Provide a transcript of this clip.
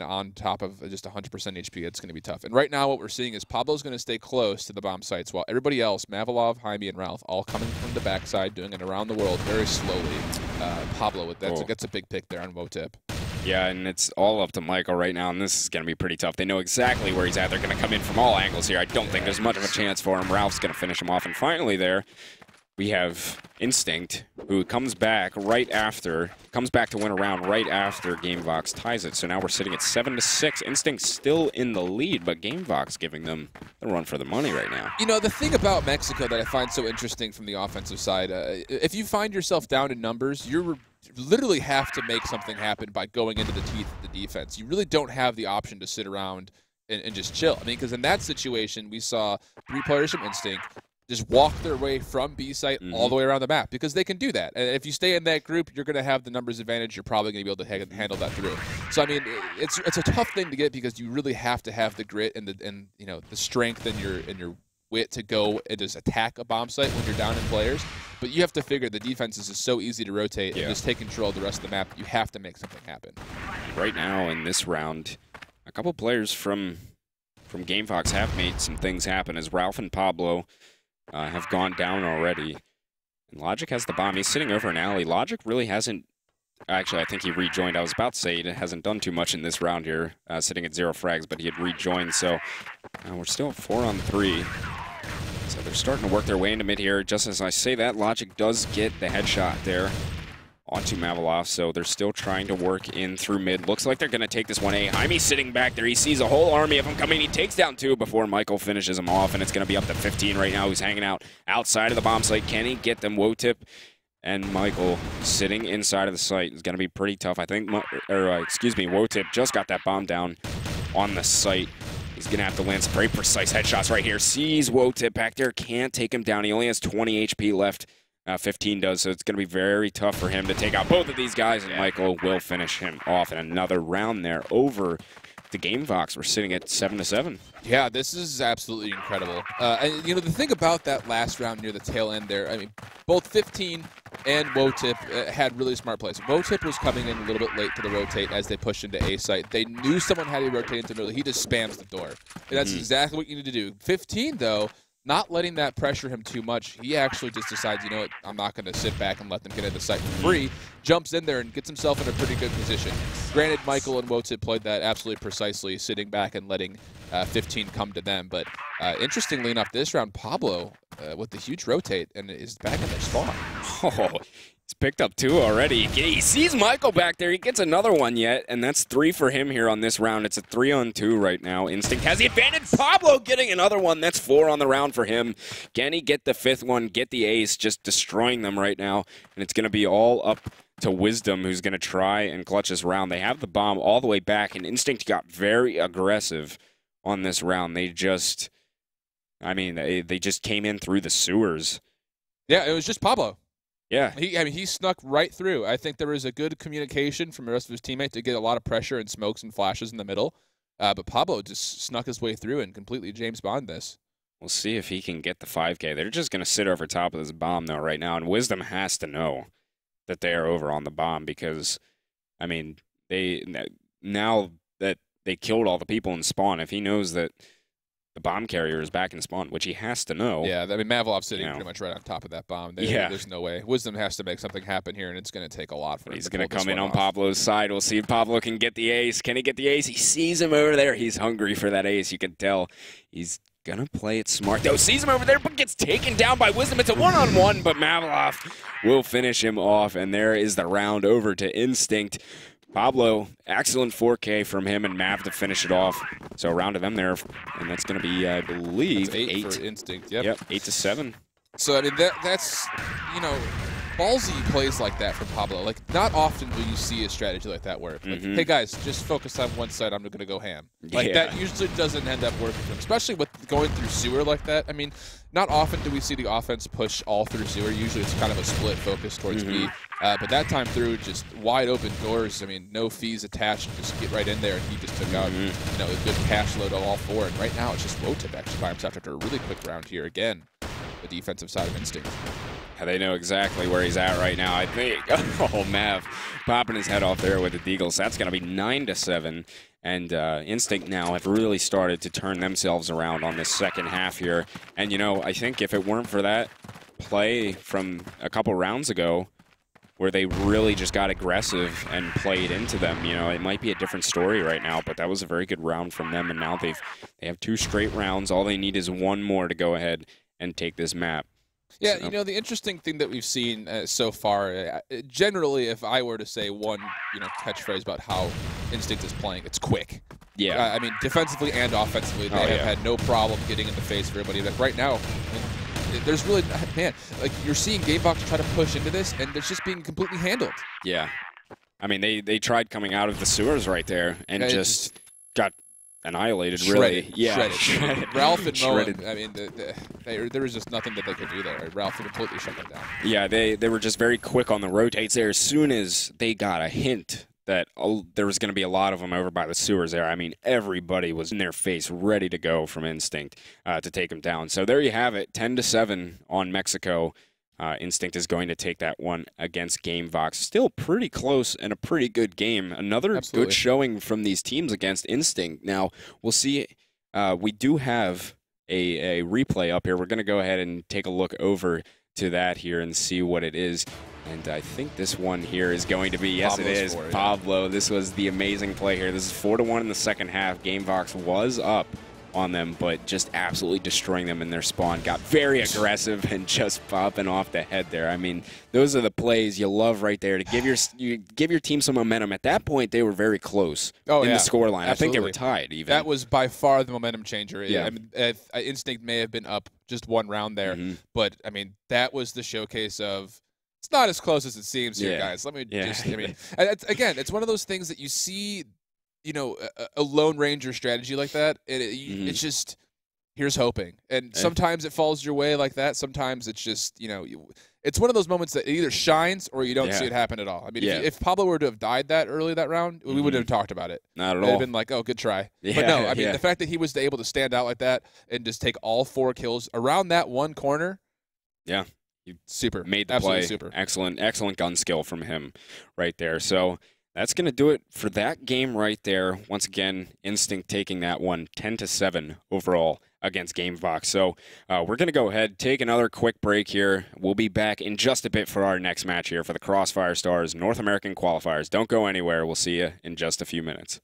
on top of just 100% HP, it's going to be tough. And right now what we're seeing is Pablo's going to stay close to the bomb sites while everybody else, Mavalov, Jaime, and Ralph, all coming from the backside, doing it around the world very slowly. Pablo, that's a big pick there on Wotip. Yeah, and it's all up to Michael right now, and this is going to be pretty tough. They know exactly where he's at. They're going to come in from all angles here. I don't think there's much of a chance for him. Ralph's going to finish him off. And finally there, we have Instinct, who comes back to win a round right after GameVox ties it. So now we're sitting at 7-6. Instinct still in the lead, but GameVox giving them the run for the money right now. You know, the thing about Mexico that I find so interesting from the offensive side, if you find yourself down in numbers, you literally have to make something happen by going into the teeth of the defense. You really don't have the option to sit around and just chill. I mean, because in that situation, we saw 3 players from Instinct just walk their way from B site all the way around the map because they can do that. And if you stay in that group, you're going to have the numbers advantage. You're probably going to be able to handle that through. So I mean, it's a tough thing to get because you really have to have the grit and the strength and your wit to go and just attack a bomb site when you're down in players. But you have to figure the defenses is so easy to rotate and just take control of the rest of the map. You have to make something happen. Right now in this round, a couple players from GameVox have made some things happen as Ralph and Pablo have gone down already. And Logic has the bomb. He's sitting over an alley. Logic really hasn't... Actually, I think he rejoined. I was about to say he hasn't done too much in this round here, sitting at 0 frags, but he had rejoined. So we're still at 4-on-3. So they're starting to work their way into mid here. Just as I say that, Logic does get the headshot there onto Mavalov, so they're still trying to work in through mid. Looks like they're going to take this 1A. Jaime's sitting back there. He sees a whole army of them coming. He takes down 2 before Michael finishes him off, and it's going to be up to 15 right now. He's hanging out outside of the bomb site. Can he get them? Wotip and Michael sitting inside of the site is going to be pretty tough. I think, Wotip just got that bomb down on the site. He's going to have to land some very precise headshots right here. Sees Wotip back there. Can't take him down. He only has 20 HP left. 15 does, so it's going to be very tough for him to take out both of these guys, and Michael will finish him off in another round there over to GameVox. We're sitting at 7-7. Yeah, this is absolutely incredible. And the thing about that last round near the tail end there, I mean, both 15 and Wotip had really smart plays. Wotip was coming in a little bit late to the rotate as they pushed into A site. They knew someone had to rotate into middle. He just spams the door. And that's exactly what you need to do. 15, though, not letting that pressure him too much, he actually just decides, you know what, I'm not going to sit back and let them get into the site for free. Jumps in there and gets himself in a pretty good position. Granted, Michael and Wotip played that absolutely precisely, sitting back and letting 15 come to them. But interestingly enough, this round, Pablo with the huge rotate and is back in their spawn. Oh, he's picked up 2 already. He sees Michael back there. He gets another one yet, and that's 3 for him here on this round. It's a 3-on-2 right now. Instinct has the advantage. Pablo getting another one. That's 4 on the round for him. Can he get the 5th one, get the ace, just destroying them right now? And it's going to be all up to Wisdom, who's going to try and clutch this round. They have the bomb all the way back, and Instinct got very aggressive on this round. They just, they just came in through the sewers. Yeah, it was just Pablo. Yeah. He snuck right through. I think there was a good communication from the rest of his teammates to get a lot of pressure and smokes and flashes in the middle. But Pablo just snuck his way through and completely James Bond this. We'll see if he can get the 5K. They're just going to sit over top of this bomb, though, right now. And Wisdom has to know that they are over on the bomb because, now that they killed all the people in spawn, if he knows that the bomb carrier is back in spawn, which he has to know. Yeah, Mavilov's sitting pretty much right on top of that bomb. There's no way. Wisdom has to make something happen here, and it's going to take a lot for him. He's going to come in on Pablo's side. We'll see if Pablo can get the ace. Can he get the ace? He sees him over there. He's hungry for that ace. You can tell. He's going to play it smart, though. Sees him over there, but gets taken down by Wisdom. It's a 1-on-1, but Mavilov will finish him off, and there is the round over to Instinct. Pablo, excellent 4K from him and Mav to finish it off. So a round of them there, and that's going to be, I believe, that's 8 for Instinct. Yep, 8-7. So, that's, ballsy plays like that from Pablo. Like, not often will you see a strategy like that work. Like, hey, guys, just focus on one side. I'm going to go ham. Like, that usually doesn't end up working for him, especially with going through sewer like that. I mean, not often do we see the offense push all through sewer. Usually it's kind of a split focus towards B. But that time through, just wide open doors. I mean, no fees attached. Just get right in there, and he just took out, a good cash load on all 4. And right now, it's just Wotip actually by himself after a really quick round here. Again, the defensive side of Instinct. Yeah, they know exactly where he's at right now, I think. Oh, Mav popping his head off there with the Deagles. That's going to be 9-7. And Instinct now have really started to turn themselves around on this second half here. And, you know, I think if it weren't for that play from a couple rounds ago where they really just got aggressive and played into them, you know, it might be a different story right now. But that was a very good round from them. And now they have 2 straight rounds. All they need is 1 more to go ahead and take this map. Yeah, So. you know, the interesting thing that we've seen so far, generally, if I were to say one, you know, catchphrase about how Instinct is playing, it's quick. Yeah. I mean, defensively and offensively, they have had no problem getting in the face of everybody. Like right now, there's really, man, like you're seeing Gamebox try to push into this, and it's just being completely handled. Yeah. I mean, they tried coming out of the sewers right there and just got annihilated, shredded, really. Yeah, shredded. Ralph and Moen, I mean, there was just nothing that they could do there. Right? Ralph completely shut them down. Yeah, they were just very quick on the rotates there. As soon as they got a hint that there was going to be a lot of them over by the sewers there, I mean, everybody was in their face, ready to go from Instinct to take them down. So there you have it, 10-7 on Mexico. Instinct is going to take that one against Gamebox. Still pretty close and a pretty good game. Another good showing from these teams against Instinct. Now, we'll see. We do have a replay up here. We're going to go ahead and take a look over to that here and see what it is. And I think this one here is going to be, yes, it is, Pablo. This was the amazing play here. This is 4-1 in the second half. Gamebox was up on them, but just absolutely destroying them in their spawn. Got very aggressive and just popping off the head there. I mean, those are the plays you love right there to give your team some momentum. At that point, they were very close in the scoreline. I think they were tied even. That was by far the momentum changer. Yeah. I mean, Instinct may have been up just 1 round there, but I mean, that was the showcase of it's not as close as it seems here, guys. Let me just, I mean, again, it's one of those things that you see, you know, a Lone Ranger strategy like that, it's just, here's hoping. And sometimes it falls your way like that. Sometimes it's just, you know, it's one of those moments that it either shines or you don't see it happen at all. I mean, if Pablo were to have died that early that round, we wouldn't have talked about it. Not at all. They'd have been like, oh, good try. But no, I mean, the fact that he was able to stand out like that and just take all 4 kills around that one corner. Yeah. Super. Made the Absolutely play. Super. Excellent gun skill from him right there. So that's going to do it for that game right there. Once again, Instinct taking that one 10-7 overall against Gamebox. So we're going to go ahead, take another quick break here. We'll be back in just a bit for our next match here for the Crossfire Stars North American Qualifiers. Don't go anywhere. We'll see you in just a few minutes.